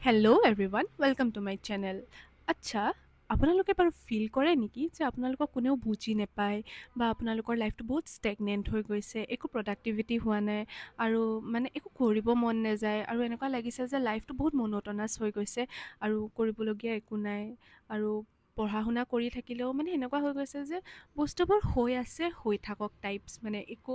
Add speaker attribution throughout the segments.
Speaker 1: Hello' everyone welcome to my channel. আচ্ছা, আপোনালোকে বাৰু ফিল কৰে নেকি যে আপোনালোকক কোনেও বুজি নাপায় বা আপোনালোকৰ লাইফটো বহুত ষ্টেগনেণ্ট হৈ গৈছে, একো প্ৰডাক্টিভিটি হোৱা নাই আৰু মানে একো কৰিব মন নাযায় আৰু এনেকুৱা লাগিছে যে লাইফটো বহুত মনোটনাছ হৈ গৈছে আৰু কৰিবলগীয়া একো নাই আৰু পঢ়া শুনা কৰি থাকিলেও মানে এনেকুৱা হৈ গৈছে যে বস্তুবোৰ হৈ আছে হৈ থাকক টাইপছ, মানে একো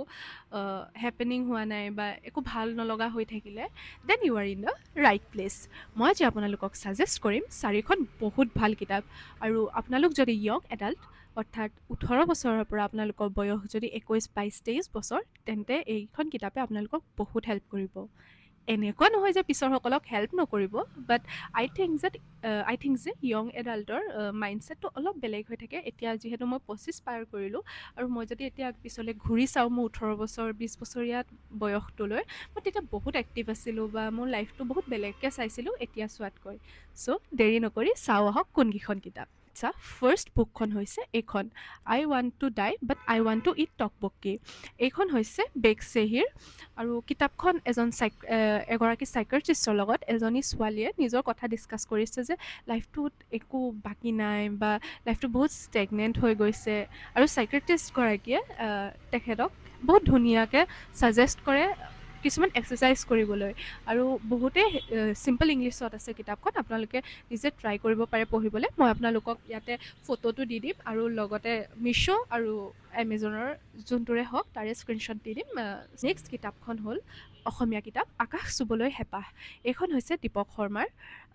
Speaker 1: হেপেনিং হোৱা নাই বা একো ভাল নলগা হৈ থাকিলে then you are in the right place. মই আজি আপোনালোকক ছাজেষ্ট কৰিম 4খন বহুত ভাল কিতাপ। আৰু আপোনালোক যদি য়ং এডাল্ট অৰ্থাৎ 18 বছৰৰ পৰা আপোনালোকৰ বয়স যদি 21, 22, 23 বছৰ, তেন্তে এইখন কিতাপে আপোনালোকক বহুত হেল্প কৰিব। এনেকুৱা নহয় যে পিছৰসকলক হেল্প নকৰিব, বাট আই থিংক যে য়ং এডাল্টৰ মাইণ্ডছেটটো অলপ বেলেগ হৈ থাকে। এতিয়া যিহেতু মই 25 পাৰ কৰিলোঁ আৰু মই যদি এতিয়া পিছলৈ ঘূৰি চাওঁ মোৰ 18 বছৰ 20 বছৰীয়া বয়সটোলৈ, মই তেতিয়া বহুত এক্টিভ আছিলোঁ বা মোৰ লাইফটো বহুত বেলেগকৈ চাইছিলোঁ এতিয়া চোৱাতকৈ। চ' দেৰি নকৰি চাওঁ আহক কোনকেইখন কিতাপ। আচ্ছা, ফাৰ্ষ্ট বুকখন হৈছে এইখন, I want to die but I want to eat tteokbokki. এইখন হৈছে বেগ ছেহিৰ আৰু কিতাপখন এগৰাকী চাইকাট্ৰিষ্টৰ লগত এজনী ছোৱালীয়ে নিজৰ কথা ডিছকাছ কৰিছে যে লাইফটোত একো বাকী নাই বা লাইফটো বহুত ষ্টেগনেণ্ট হৈ গৈছে আৰু চাইকাট্ৰিষ্টগৰাকীয়ে তেখেতক বহুত ধুনীয়াকৈ ছাজেষ্ট কৰে কিছুমান এক্সাৰচাইজ কৰিবলৈ। আৰু বহুতেই চিম্পল ইংলিছত আছে কিতাপখন, আপোনালোকে নিজে ট্ৰাই কৰিব পাৰে পঢ়িবলৈ। মই আপোনালোকক ইয়াতে ফটোটো দি দিম আৰু লগতে মিছ' আৰু এমেজনৰ যোনটোৰে হওক তাৰে স্ক্ৰীনশ্বট দি দিম। নেক্সট কিতাপখন হ'ল অসমীয়া কিতাপ আকাশ চুবলৈ হেঁপাহ। এইখন হৈছে দীপক শৰ্মাৰ।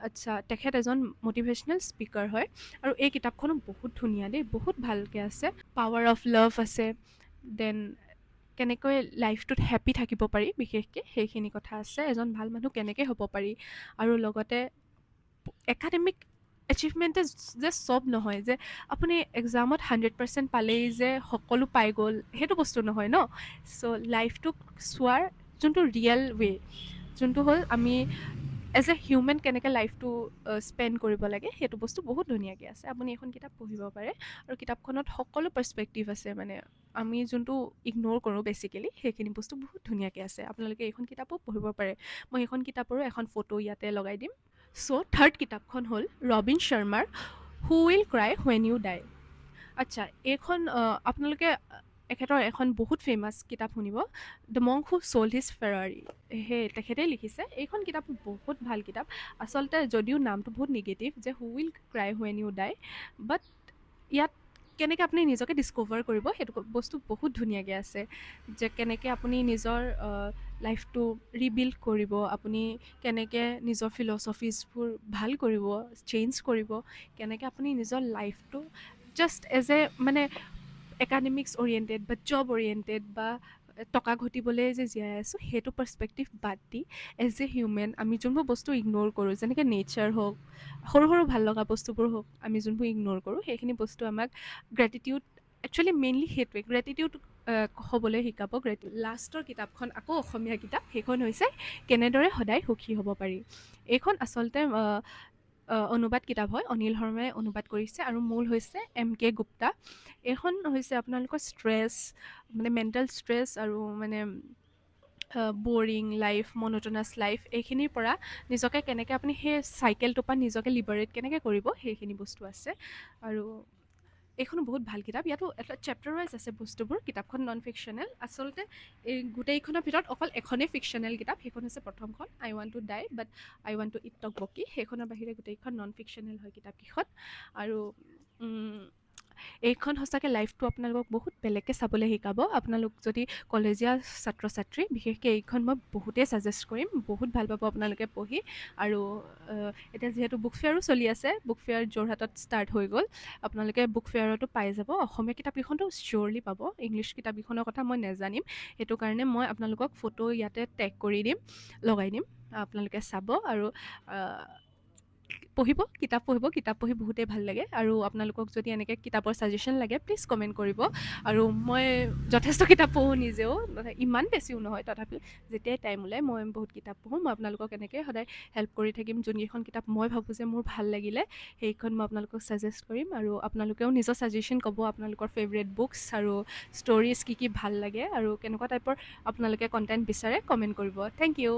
Speaker 1: আচ্ছা, তেখেত এজন মটিভেশ্যনেল স্পীকাৰ হয় আৰু এই কিতাপখনো বহুত ধুনীয়া দেই, বহুত ভালকৈ আছে। পাৱাৰ অফ লাভ আছে, দেন কেনেকৈ লাইফটোত হেপ্পী থাকিব পাৰি বিশেষকৈ সেইখিনি কথা আছে, এজন ভাল মানুহ কেনেকৈ হ'ব পাৰি, আৰু লগতে একাডেমিক এচিভমেণ্টে যে চব নহয়, যে আপুনি এক্সামত 100% পালেই যে সকলো পাই গ'ল, সেইটো বস্তু নহয় ন। চ' লাইফটোক চোৱাৰ যোনটো ৰিয়েল ৱে, যোনটো হ'ল আমি এজ এ হিউমেন কেনেকৈ লাইফটো স্পেণ্ড কৰিব লাগে, সেইটো বস্তু বহুত ধুনীয়াকৈ আছে। আপুনি এখন কিতাপ পঢ়িব পাৰে আৰু কিতাপখনত সকলো পাৰ্চপেক্টিভ আছে, মানে আমি যোনটো ইগন'ৰ কৰোঁ বেচিকেলি সেইখিনি বস্তু বহুত ধুনীয়াকৈ আছে। আপোনালোকে এইখন কিতাপো পঢ়িব পাৰে। মই এইখন কিতাপৰো এখন ফটো ইয়াতে লগাই দিম। চ' থাৰ্ড কিতাপখন হ'ল ৰবিন শৰ্মাৰ who will cry when you die. আচ্ছা, এইখন আপোনালোকে এখেতৰ এখন বহুত ফেমাছ কিতাপ শুনিব, the monk who sold his Ferrari. তেখেতেই লিখিছে। এইখন কিতাপ বহুত ভাল কিতাপ। আচলতে যদিও নামটো বহুত নিগেটিভ যে who will cry when you die, but ইয়াত কেনেকৈ আপুনি নিজকে ডিস্কভাৰ কৰিব সেইটো বস্তু বহুত ধুনীয়াকৈ আছে, যে কেনেকৈ আপুনি নিজৰ লাইফটো ৰিবিল্ড কৰিব, আপুনি কেনেকৈ নিজৰ ফিলচফিজবোৰ ভাল কৰিব, চেঞ্জ কৰিব, কেনেকৈ আপুনি নিজৰ লাইফটো জাষ্ট এজ এ মানে একাডেমিক্স অৰিয়েণ্টেড বা জব অৰিয়েণ্টেড বা টকা ঘটিবলৈ যে জীয়াই আছোঁ সেইটো পাৰ্চপেক্টিভ বাদ দি এজ এ হিউমেন আমি যোনবোৰ বস্তু ইগন'ৰ কৰোঁ, যেনেকৈ নেচাৰ হওক, সৰু সৰু ভাল লগা বস্তুবোৰ হওক, আমি যোনবোৰ ইগন'ৰ কৰোঁ সেইখিনি বস্তু আমাক গ্ৰেটিটিউড, একচুৱেলি মেইনলি সেইটোৱে গ্ৰেটিটিউড হ'বলৈ শিকাব। লাষ্টৰ কিতাপখন আকৌ অসমীয়া কিতাপ, সেইখন হৈছে কেনেদৰে সদায় সুখী হ'ব পাৰি। এইখন আচলতে অনুবাদ কিতাপ হয়, অনিল শৰ্মাই অনুবাদ কৰিছে আৰু মূল হৈছে MK গুপ্তা। এইখন হৈছে আপোনালোকৰ ষ্ট্ৰেছ, মানে মেণ্টেল ষ্ট্ৰেছ আৰু মানে বৰিং লাইফ, মনোটনাছ লাইফ, এইখিনিৰ পৰা নিজকে কেনেকৈ আপুনি সেই চাইকেলটোৰ পৰা নিজকে লিবাৰেট কেনেকৈ কৰিব সেইখিনি বস্তু আছে। আৰু এইখনো বহুত ভাল কিতাপ। ইয়াতো এটা চেপ্টাৰ ৱাইজ আছে বস্তুবোৰ। কিতাপখন নন ফিকশ্যনেল। আচলতে এই গোটেইখনৰ ভিতৰত অকল এখনেই ফিকশ্যনেল কিতাপ, সেইখন হৈছে প্ৰথমখন, I want to die but I want to eat tteokbokki. সেইখনৰ বাহিৰে গোটেইখন নন ফিকশ্যনেল হয় কিতাপকেইখন। আৰু এইখন সঁচাকৈ লাইফটো আপোনালোকক বহুত বেলেগকৈ চাবলৈ শিকাব। আপোনালোক যদি কলেজীয়া ছাত্ৰ ছাত্ৰী, বিশেষকৈ এইখন মই বহুতেই ছাজেষ্ট কৰিম, বহুত ভাল পাব আপোনালোকে পঢ়ি। আৰু এতিয়া যিহেতু বুক ফেয়াৰো চলি আছে, বুক ফেয়াৰ যোৰহাটত ষ্টাৰ্ট হৈ গ'ল, আপোনালোকে বুক ফেয়াৰতো পাই যাব। অসমীয়া কিতাপকেইখনতো চিয়'ৰলি পাব, ইংলিছ কিতাপকেইখনৰ কথা মই নাজানিম, সেইটো কাৰণে মই আপোনালোকক ফটো ইয়াতে টেগ কৰি দিম, লগাই দিম, আপোনালোকে চাব আৰু পঢ়িব, কিতাপ পঢ়ি বহুতেই ভাল লাগে। আৰু আপোনালোকক যদি এনেকৈ কিতাপৰ ছাজেশ্যন লাগে প্লিজ কমেণ্ট কৰিব। আৰু মই যথেষ্ট কিতাপ পঢ়োঁ নিজেও, ইমান বেছিও নহয়, তথাপিও যেতিয়াই টাইম ওলায় মই বহুত কিতাপ পঢ়োঁ। মই আপোনালোকক এনেকৈ সদায় হেল্প কৰি থাকিম। যোনকেইখন কিতাপ মই ভাবোঁ যে মোৰ ভাল লাগিলে সেইখন মই আপোনালোকক ছাজেষ্ট কৰিম, আৰু আপোনালোকেও নিজৰ ছাজেশ্যন ক'ব, আপোনালোকৰ ফেভৰেট বুকছ আৰু ষ্টৰিজ কি কি ভাল লাগে আৰু কেনেকুৱা টাইপৰ আপোনালোকে কণ্টেণ্ট বিচাৰে কমেণ্ট কৰিব। Thank U.